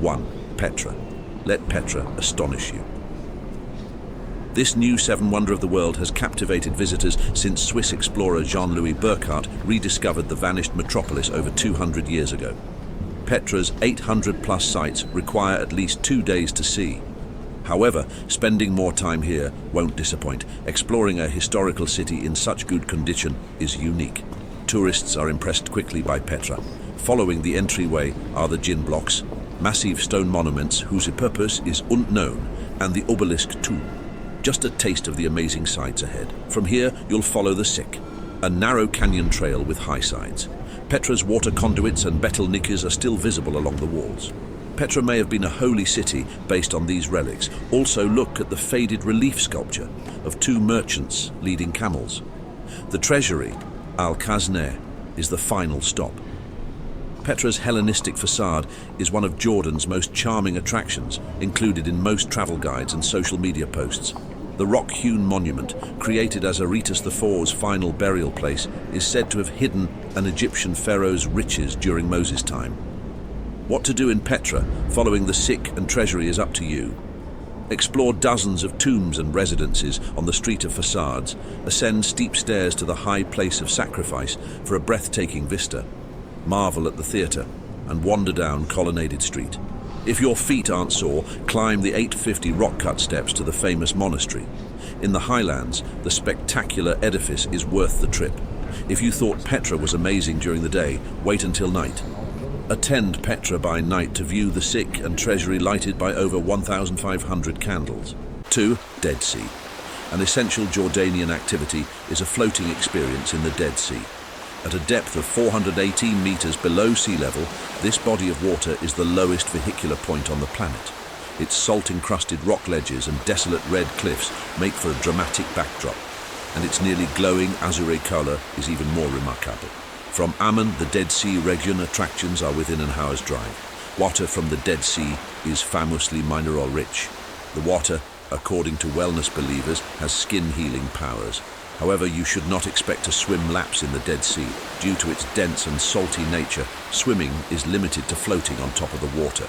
1. Petra. Let Petra astonish you. This new seven wonder of the world has captivated visitors since Swiss explorer Jean-Louis Burckhardt rediscovered the vanished metropolis over 200 years ago. Petra's 800-plus sites require at least 2 days to see. However, spending more time here won't disappoint. Exploring a historical city in such good condition is unique. Tourists are impressed quickly by Petra. Following the entryway are the Jinn blocks, massive stone monuments whose purpose is unknown, and the obelisk tomb. Just a taste of the amazing sights ahead. From here, you'll follow the Sick, a narrow canyon trail with high sides. Petra's water conduits and betel nickers are still visible along the walls. Petra may have been a holy city based on these relics. Also look at the faded relief sculpture of two merchants leading camels. The treasury, Al-Khazneh, is the final stop. Petra's Hellenistic facade is one of Jordan's most charming attractions, included in most travel guides and social media posts. The rock-hewn monument, created as Aretas IV's final burial place, is said to have hidden an Egyptian pharaoh's riches during Moses' time. What to do in Petra, following the Sick and treasury, is up to you. Explore dozens of tombs and residences on the street of facades, ascend steep stairs to the high place of sacrifice for a breathtaking vista, marvel at the theatre, and wander down colonnaded street. If your feet aren't sore, climb the 850 rock-cut steps to the famous monastery. In the highlands, the spectacular edifice is worth the trip. If you thought Petra was amazing during the day, wait until night. Attend Petra by night to view the Sick and treasury lighted by over 1,500 candles. 2. Dead Sea. An essential Jordanian activity is a floating experience in the Dead Sea. At a depth of 418 meters below sea level, this body of water is the lowest vehicular point on the planet. Its salt-encrusted rock ledges and desolate red cliffs make for a dramatic backdrop, and its nearly glowing azure color is even more remarkable. From Amman, the Dead Sea region attractions are within an hour's drive. Water from the Dead Sea is famously mineral-rich. The water, according to wellness believers, has skin-healing powers. However, you should not expect to swim laps in the Dead Sea. Due to its dense and salty nature, swimming is limited to floating on top of the water.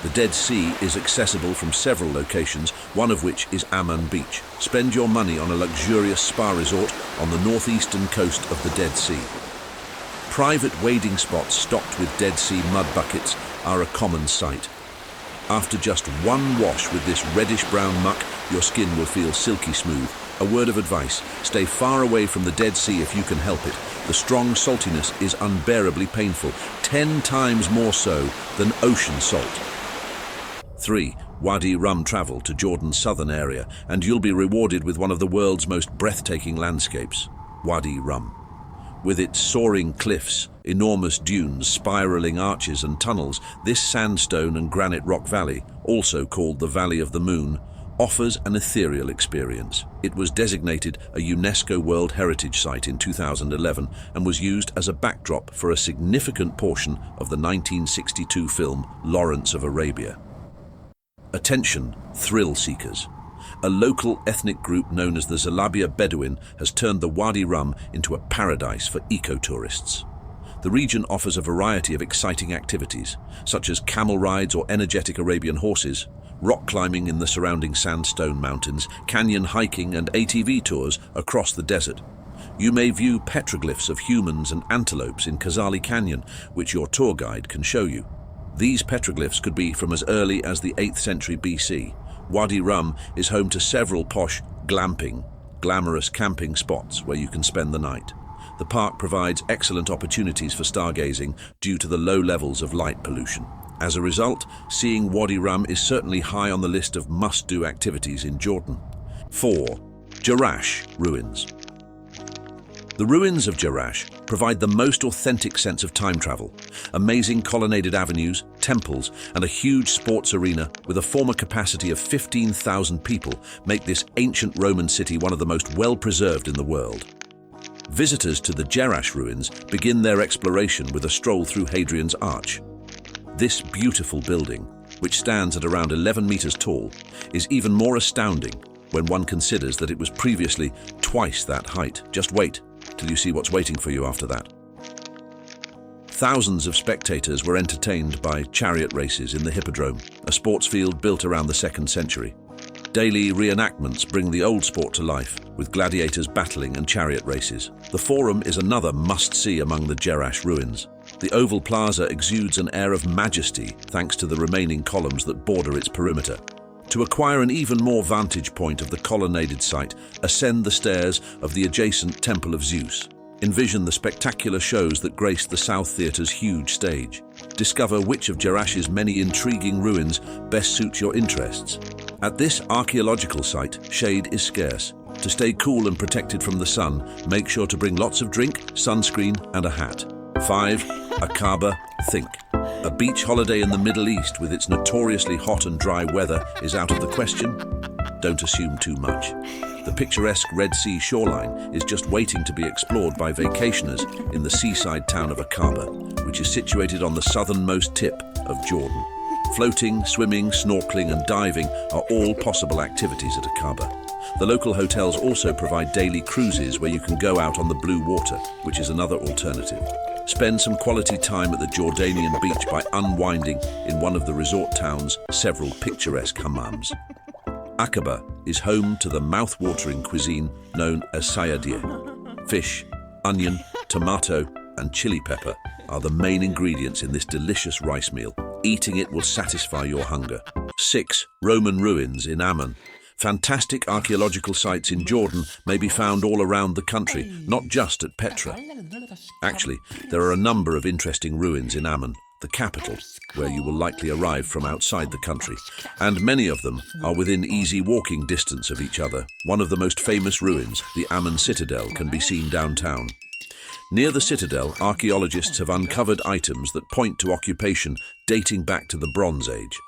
The Dead Sea is accessible from several locations, one of which is Amman Beach. Spend your money on a luxurious spa resort on the northeastern coast of the Dead Sea. Private wading spots stocked with Dead Sea mud buckets are a common sight. After just one wash with this reddish-brown muck, your skin will feel silky smooth. A word of advice: stay far away from the Dead Sea if you can help it. The strong saltiness is unbearably painful, 10 times more so than ocean salt. 3. Wadi Rum. Travel to Jordan's southern area, and you'll be rewarded with one of the world's most breathtaking landscapes, Wadi Rum. With its soaring cliffs, enormous dunes, spiraling arches and tunnels, this sandstone and granite rock valley, also called the Valley of the Moon, offers an ethereal experience. It was designated a UNESCO World Heritage Site in 2011 and was used as a backdrop for a significant portion of the 1962 film Lawrence of Arabia. Attention, thrill seekers. A local ethnic group known as the Zalabia Bedouin has turned the Wadi Rum into a paradise for eco-tourists. The region offers a variety of exciting activities, such as camel rides or energetic Arabian horses, rock climbing in the surrounding sandstone mountains, canyon hiking and ATV tours across the desert. You may view petroglyphs of humans and antelopes in Kazali Canyon, which your tour guide can show you. These petroglyphs could be from as early as the 8th century BC. Wadi Rum is home to several posh glamorous camping spots where you can spend the night. The park provides excellent opportunities for stargazing due to the low levels of light pollution. As a result, seeing Wadi Rum is certainly high on the list of must-do activities in Jordan. 4. Jerash ruins. The ruins of Jerash provide the most authentic sense of time travel. Amazing colonnaded avenues, temples, and a huge sports arena with a former capacity of 15,000 people make this ancient Roman city one of the most well-preserved in the world. Visitors to the Jerash ruins begin their exploration with a stroll through Hadrian's Arch. This beautiful building, which stands at around 11 meters tall, is even more astounding when one considers that it was previously twice that height. Just wait till you see what's waiting for you after that. Thousands of spectators were entertained by chariot races in the Hippodrome, a sports field built around the 2nd century. Daily reenactments bring the old sport to life, with gladiators battling and chariot races. The Forum is another must-see among the Jerash ruins. The oval plaza exudes an air of majesty thanks to the remaining columns that border its perimeter. To acquire an even more vantage point of the colonnaded site, ascend the stairs of the adjacent Temple of Zeus. Envision the spectacular shows that grace the South Theatre's huge stage. Discover which of Jerash's many intriguing ruins best suits your interests. At this archaeological site, shade is scarce. To stay cool and protected from the sun, make sure to bring lots of drink, sunscreen, and a hat. 5. Aqaba, think. A beach holiday in the Middle East with its notoriously hot and dry weather is out of the question? Don't assume too much. The picturesque Red Sea shoreline is just waiting to be explored by vacationers in the seaside town of Aqaba, which is situated on the southernmost tip of Jordan. Floating, swimming, snorkeling, and diving are all possible activities at Aqaba. The local hotels also provide daily cruises where you can go out on the blue water, which is another alternative. Spend some quality time at the Jordanian beach by unwinding in one of the resort town's several picturesque hammams. Aqaba is home to the mouth-watering cuisine known as sayadir. Fish, onion, tomato, and chili pepper are the main ingredients in this delicious rice meal. Eating it will satisfy your hunger. 6. Roman ruins in Amman. Fantastic archaeological sites in Jordan may be found all around the country, not just at Petra. Actually, there are a number of interesting ruins in Amman, the capital, where you will likely arrive from outside the country, and many of them are within easy walking distance of each other. One of the most famous ruins, the Amman Citadel, can be seen downtown. Near the citadel, archaeologists have uncovered items that point to occupation dating back to the Bronze Age.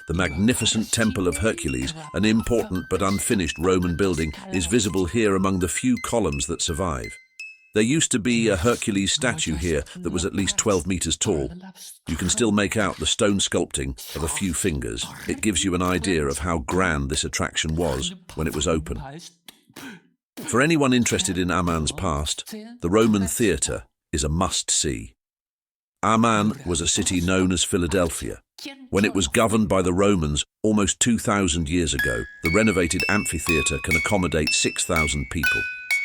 The magnificent Temple of Hercules, an important but unfinished Roman building, is visible here among the few columns that survive. There used to be a Hercules statue here that was at least 12 meters tall. You can still make out the stone sculpting of a few fingers. It gives you an idea of how grand this attraction was when it was open. For anyone interested in Amman's past, the Roman theatre is a must-see. Amman was a city known as Philadelphia. When it was governed by the Romans almost 2,000 years ago, the renovated amphitheatre can accommodate 6,000 people.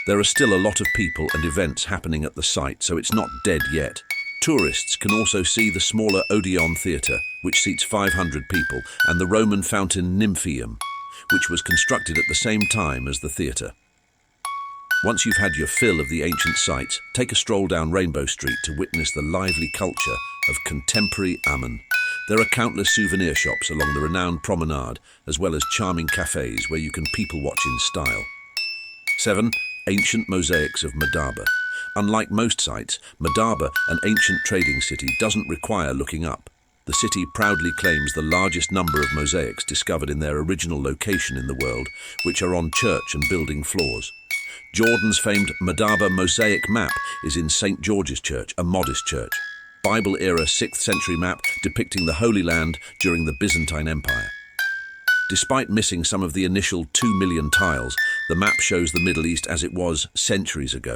There are still a lot of people and events happening at the site, so it's not dead yet. Tourists can also see the smaller Odeon Theatre, which seats 500 people, and the Roman fountain Nymphaeum, which was constructed at the same time as the theatre. Once you've had your fill of the ancient sites, take a stroll down Rainbow Street to witness the lively culture of contemporary Amman. There are countless souvenir shops along the renowned promenade, as well as charming cafes where you can people-watch in style. 7. Ancient mosaics of Madaba. Unlike most sites, Madaba, an ancient trading city, doesn't require looking up. The city proudly claims the largest number of mosaics discovered in their original location in the world, which are on church and building floors. Jordan's famed Madaba mosaic map is in St. George's Church, a modest church. Bible-era 6th century map depicting the Holy Land during the Byzantine Empire. Despite missing some of the initial 2 million tiles, the map shows the Middle East as it was centuries ago.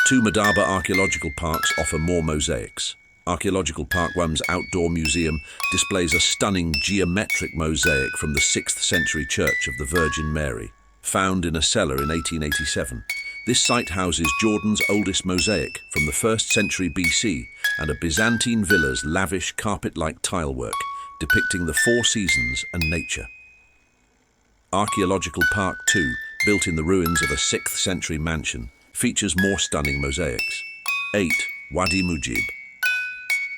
2 Madaba archaeological parks offer more mosaics. Archaeological Park 1's outdoor museum displays a stunning geometric mosaic from the 6th century Church of the Virgin Mary, found in a cellar in 1887. This site houses Jordan's oldest mosaic from the 1st century BC and a Byzantine villa's lavish carpet-like tilework depicting the 4 seasons and nature. Archaeological Park 2, built in the ruins of a 6th century mansion, features more stunning mosaics. 8. Wadi Mujib.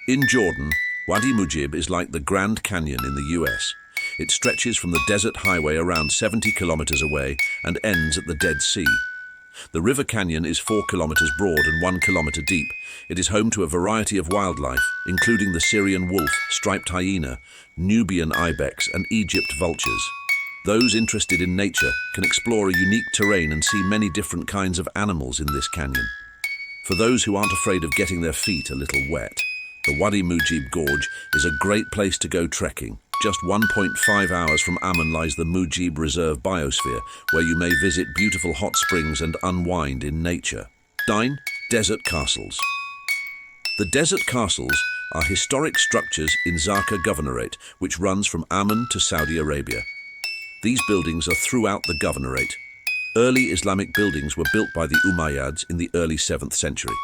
In Jordan, Wadi Mujib is like the Grand Canyon in the US. It stretches from the desert highway around 70 kilometers away and ends at the Dead Sea. The river canyon is 4 kilometers broad and 1 kilometer deep. It is home to a variety of wildlife, including the Syrian wolf, striped hyena, Nubian ibex, and Egypt vultures. Those interested in nature can explore a unique terrain and see many different kinds of animals in this canyon. For those who aren't afraid of getting their feet a little wet, the Wadi Mujib Gorge is a great place to go trekking. Just 1.5 hours from Amman lies the Mujib Reserve Biosphere, where you may visit beautiful hot springs and unwind in nature. 9. Desert castles. The desert castles are historic structures in Zarqa Governorate, which runs from Amman to Saudi Arabia. These buildings are throughout the governorate. Early Islamic buildings were built by the Umayyads in the early 7th century.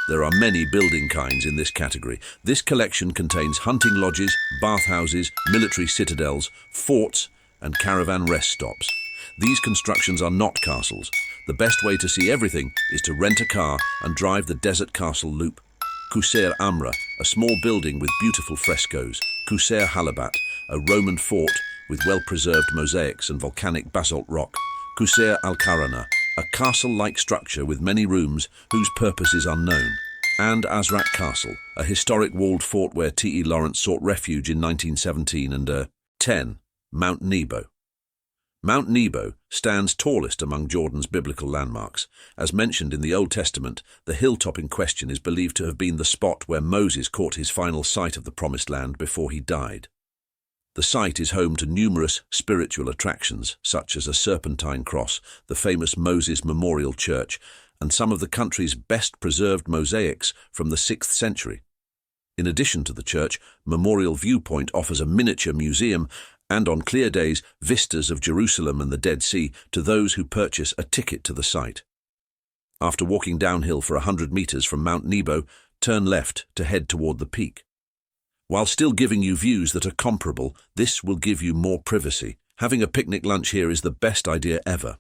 There are many building kinds in this category. This collection contains hunting lodges, bathhouses, military citadels, forts, and caravan rest stops. These constructions are not castles. The best way to see everything is to rent a car and drive the desert castle loop. Qusair Amra, a small building with beautiful frescoes. Qusair Halabat, a Roman fort with well-preserved mosaics and volcanic basalt rock. Qusair Al-Karana, a castle-like structure with many rooms whose purpose is unknown. And Azraq Castle, a historic walled fort where T.E. Lawrence sought refuge in 1917 and 10. Mount Nebo. Mount Nebo stands tallest among Jordan's biblical landmarks. As mentioned in the Old Testament, the hilltop in question is believed to have been the spot where Moses caught his final sight of the Promised Land before he died. The site is home to numerous spiritual attractions, such as a serpentine cross, the famous Moses Memorial Church, and some of the country's best-preserved mosaics from the 6th century. In addition to the church, Memorial Viewpoint offers a miniature museum and, on clear days, vistas of Jerusalem and the Dead Sea to those who purchase a ticket to the site. After walking downhill for 100 meters from Mount Nebo, turn left to head toward the peak. While still giving you views that are comparable, this will give you more privacy. Having a picnic lunch here is the best idea ever.